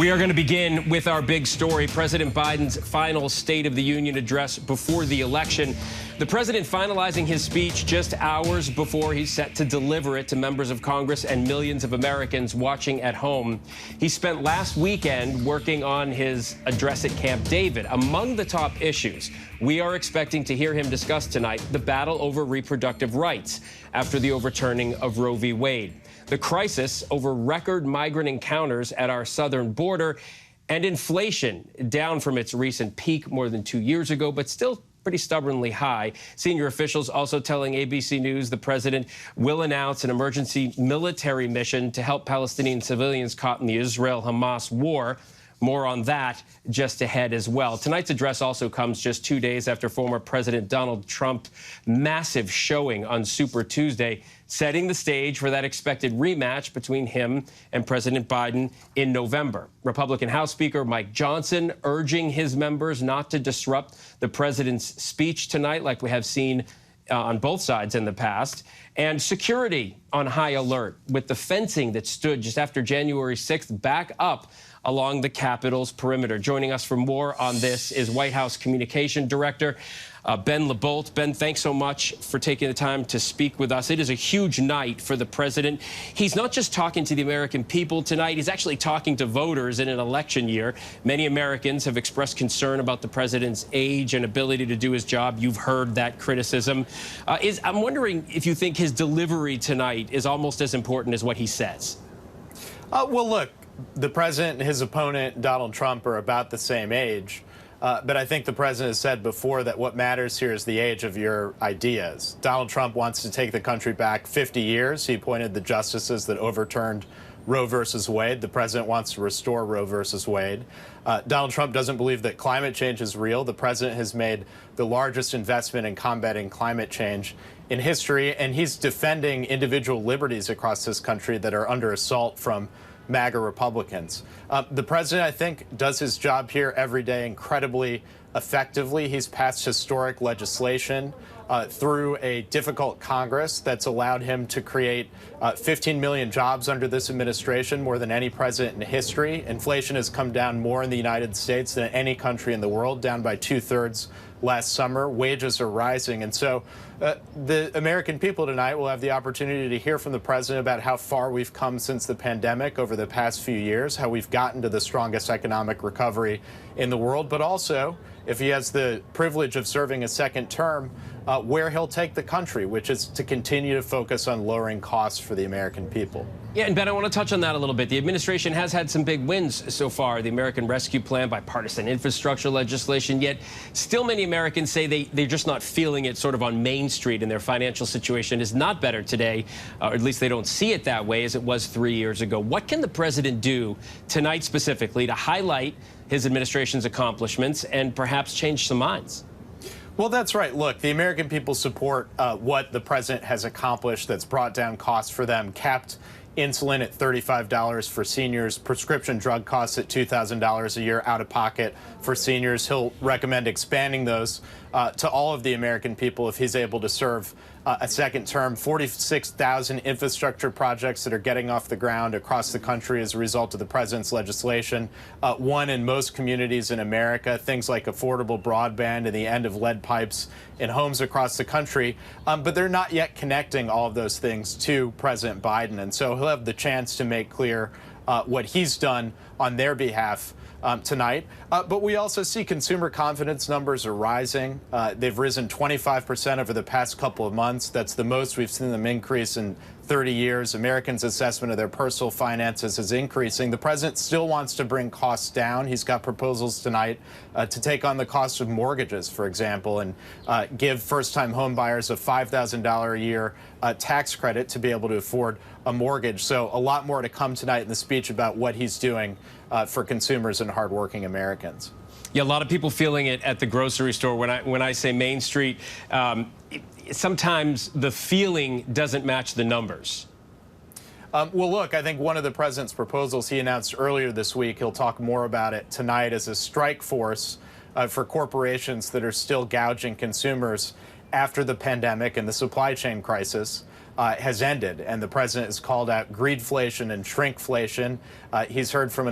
We are going to begin with our big story, President Biden's final State of the Union address before the election. The president finalizing his speech just hours before he's set to deliver it to members of Congress and millions of Americans watching at home. He spent last weekend working on his address at Camp David. Among the top issues we are expecting to hear him discuss tonight, the battle over reproductive rights after the overturning of Roe v. Wade, the crisis over record migrant encounters at our southern border, and inflation down from its recent peak more than 2 years ago, but still pretty stubbornly high. Senior officials also telling ABC News the president will announce an emergency military mission to help Palestinian civilians caught in the Israel-Hamas war. More on that just ahead as well. Tonight's address also comes just 2 days after former President Donald Trump's massive showing on Super Tuesday, setting the stage for that expected rematch between him and President Biden in November. Republican House Speaker Mike Johnson urging his members not to disrupt the president's speech tonight like we have seen on both sides in the past. And security on high alert with the fencing that stood just after January 6th back up along the Capitol's perimeter. Joining us for more on this is White House Communication Director Ben LeBolt. Ben, thanks so much for taking the time to speak with us. It is a huge night for the president. He's not just talking to the American people tonight, he's actually talking to voters in an election year. Many Americans have expressed concern about the president's age and ability to do his job. You've heard that criticism. I'm wondering if you think his delivery tonight is almost as important as what he says. Well, look, the president and his opponent, Donald Trump, are about the same age. But I think the president has said before that what matters here is the age of your ideas. Donald Trump wants to take the country back 50 years. He appointed the justices that overturned Roe versus Wade. The president wants to restore Roe versus Wade. Donald Trump doesn't believe that climate change is real. The president has made the largest investment in combating climate change in history, and he's defending individual liberties across this country that are under assault from MAGA Republicans. The president, I think, does his job here every day incredibly effectively. He's passed historic legislation through a difficult Congress that's allowed him to create 15 million jobs under this administration, more than any president in history. Inflation has come down more in the United States than any country in the world, down by 2/3 last summer. Wages are rising. And so the American people tonight will have the opportunity to hear from the president about how far we've come since the pandemic over the past few years, how we've gotten to the strongest economic recovery in the world, but also, if he has the privilege of serving a second term, where he'll take the country, which is to continue to focus on lowering costs for the American people. Yeah, and Ben, I want to touch on that a little bit. The administration has had some big wins so far. The American Rescue Plan, bipartisan infrastructure legislation, yet still many Americans say they're just not feeling it sort of on Main Street, and their financial situation is not better today, or at least they don't see it that way as it was 3 years ago. What can the president do tonight specifically to highlight his administration's accomplishments and perhaps change some minds? Well, that's right. Look, the American people support what the president has accomplished that's brought down costs for them, capped insulin at $35 for seniors, prescription drug costs at $2,000 a year out of pocket for seniors. He'll recommend expanding those to all of the American people if he's able to serve a second term. 46,000 infrastructure projects that are getting off the ground across the country as a result of the president's legislation. One in most communities in America, things like affordable broadband and the end of lead pipes in homes across the country. But they're not yet connecting all of those things to President Biden. And so he'll have the chance to make clear what he's done on their behalf tonight. But we also see consumer confidence numbers are rising. They've risen 25% over the past couple of months. That's the most we've seen them increase in 30 years. Americans' assessment of their personal finances is increasing. The president still wants to bring costs down. He's got proposals tonight to take on the cost of mortgages, for example, and give first-time home buyers a $5,000 a year tax credit to be able to afford a mortgage. So a lot more to come tonight in the speech about what he's doing for consumers and hardworking Americans. Yeah, a lot of people feeling it at the grocery store. When I say Main Street, sometimes the feeling doesn't match the numbers. Well, look, I think one of the president's proposals he announced earlier this week, he'll talk more about it tonight, is a strike force for corporations that are still gouging consumers after the pandemic and the supply chain crisis. has ended, and the president has called out greedflation and shrinkflation. He's heard from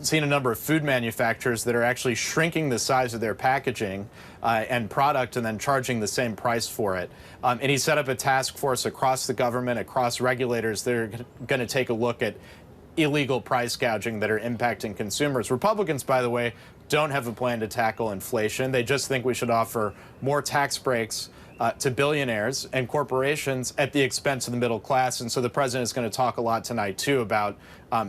seen a number of food manufacturers that are actually shrinking the size of their packaging and product and then charging the same price for it. And he set up a task force across the government, across regulators that are going to take a look at illegal price gouging that are impacting consumers. Republicans, by the way, don't have a plan to tackle inflation. They just think we should offer more tax breaks to billionaires and corporations at the expense of the middle class. And so the president is going to talk a lot tonight, too, about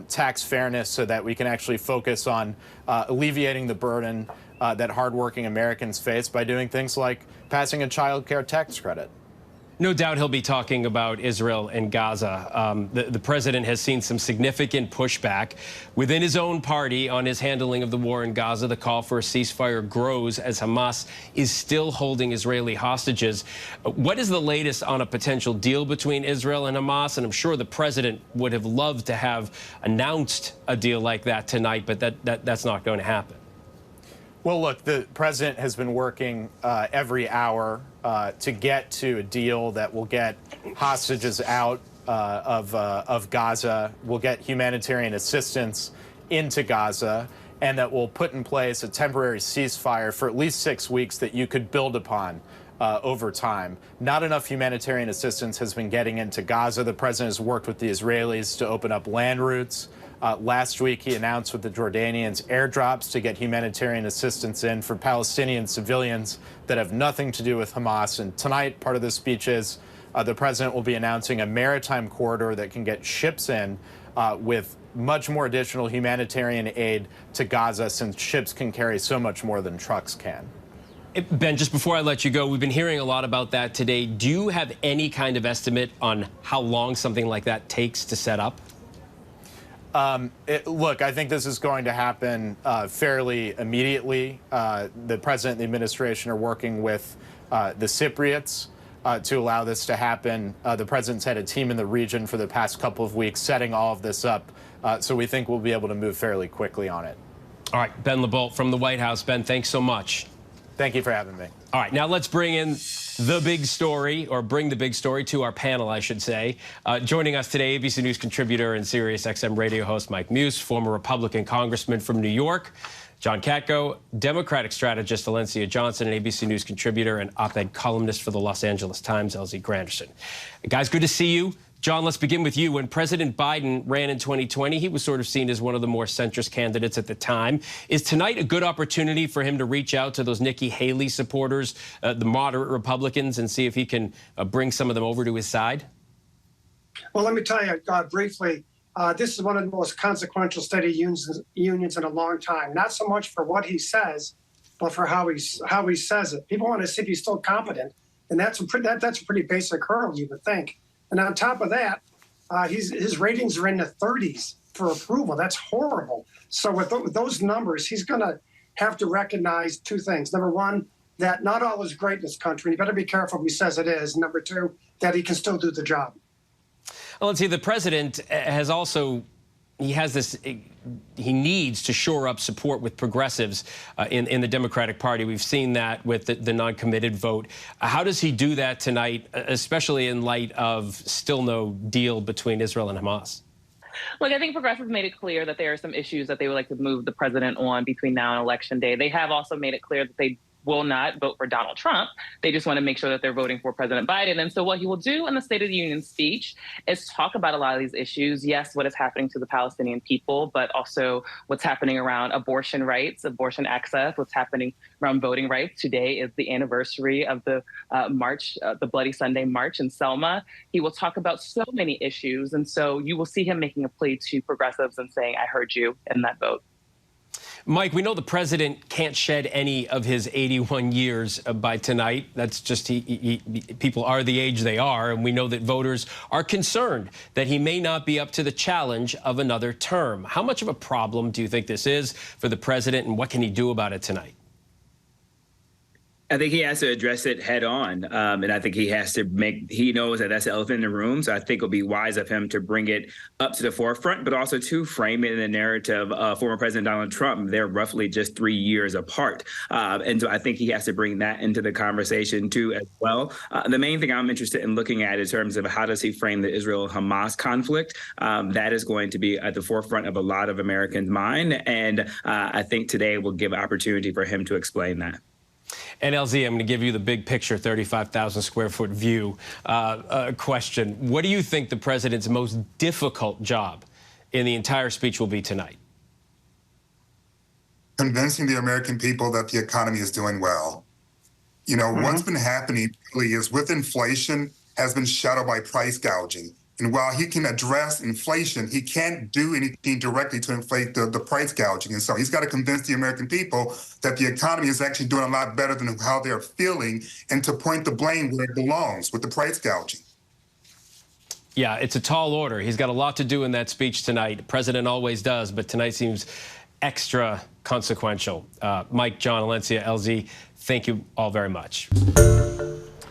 tax fairness so that we can actually focus on alleviating the burden that hardworking Americans face by doing things like passing a child care tax credit. No doubt he'll be talking about Israel and Gaza. The president has seen some significant pushback within his own party on his handling of the war in Gaza. The call for a ceasefire grows as Hamas is still holding Israeli hostages. What is the latest on a potential deal between Israel and Hamas? And I'm sure the president would have loved to have announced a deal like that tonight, but that's not going to happen. Well, look, the president has been working every hour to get to a deal that will get hostages out of Gaza, will get humanitarian assistance into Gaza, and that will put in place a temporary ceasefire for at least 6 weeks that you could build upon over time. Not enough humanitarian assistance has been getting into Gaza. The president has worked with the Israelis to open up land routes. Last week, he announced with the Jordanians airdrops to get humanitarian assistance in for Palestinian civilians that have nothing to do with Hamas. And tonight, part of the speech is the president will be announcing a maritime corridor that can get ships in with much more additional humanitarian aid to Gaza, since ships can carry so much more than trucks can. Ben, just before I let you go, we've been hearing a lot about that today. Do you have any kind of estimate on how long something like that takes to set up? Look, I think this is going to happen fairly immediately. The president and the administration are working with the Cypriots to allow this to happen. The president's had a team in the region for the past couple of weeks setting all of this up, so we think we'll be able to move fairly quickly on it. All right, Ben LeBolt from the White House. Ben, thanks so much. Thank you for having me. All right, now let's bring in the big story, or bring the big story to our panel, I should say. Joining us today, ABC News contributor and SiriusXM radio host Mike Muse, former Republican congressman from New York, John Katko, Democratic strategist Valencia Johnson, and ABC News contributor and op-ed columnist for the Los Angeles Times, LZ Granderson. Guys, good to see you. John, let's begin with you. When President Biden ran in 2020, he was sort of seen as one of the more centrist candidates at the time. Is tonight a good opportunity for him to reach out to those Nikki Haley supporters, the moderate Republicans, and see if he can bring some of them over to his side? Well, let me tell you briefly, this is one of the most consequential state of unions in a long time. Not so much for what he says, but for how he says it. People want to see if he's still competent, and that's a pretty basic hurdle, you would think. And on top of that, his ratings are in the 30s for approval. That's horrible. So with those numbers, he's going to have to recognize two things. Number one, that not all is great in this country. You better be careful if he says it is. Number two, that he can still do the job. Well, let's see. The president has also, he needs to shore up support with progressives in the Democratic Party. We've seen that with the non-committed vote. How does he do that tonight, especially in light of still no deal between Israel and Hamas? Look, I think progressives made it clear that there are some issues that they would like to move the president on between now and Election Day. They have also made it clear that they will not vote for Donald Trump. They just want to make sure that they're voting for President Biden. And so what he will do in the State of the Union speech is talk about a lot of these issues. Yes, what is happening to the Palestinian people, but also what's happening around abortion rights, abortion access, what's happening around voting rights. Today is the anniversary of the march, the Bloody Sunday March in Selma. He will talk about so many issues. And so you will see him making a plea to progressives and saying, I heard you in that vote. Mike, we know the president can't shed any of his 81 years by tonight. That's just people are the age they are, and we know that voters are concerned that he may not be up to the challenge of another term. How much of a problem do you think this is for the president, and what can he do about it tonight? I think he has to address it head on. And I think he knows that that's the elephant in the room. So I think it'll be wise of him to bring it up to the forefront, but also to frame it in the narrative of former President Donald Trump. They're roughly just 3 years apart. And so I think he has to bring that into the conversation too as well. The main thing I'm interested in looking at in terms of how does he frame the Israel-Hamas conflict, that is going to be at the forefront of a lot of Americans' mind. And I think today will give opportunity for him to explain that. And LZ, I'm going to give you the big picture, 35,000 square foot view question. What do you think the president's most difficult job in the entire speech will be tonight? Convincing the American people that the economy is doing well. You know, what's been happening really is with inflation has been shadowed by price gouging. And while he can address inflation, he can't do anything directly to inflate the price gouging. And so he's got to convince the American people that the economy is actually doing a lot better than how they're feeling, and to point the blame where it belongs, with the price gouging. Yeah, it's a tall order. He's got a lot to do in that speech tonight. The president always does, but tonight seems extra consequential. Mike, John, Alencia, LZ, thank you all very much.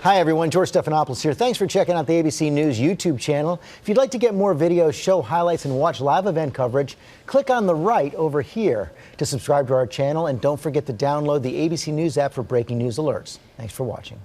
Hi, everyone. George Stephanopoulos here. Thanks for checking out the ABC News YouTube channel. If you'd like to get more videos, show highlights, and watch live event coverage, click on the right over here to subscribe to our channel. And don't forget to download the ABC News app for breaking news alerts. Thanks for watching.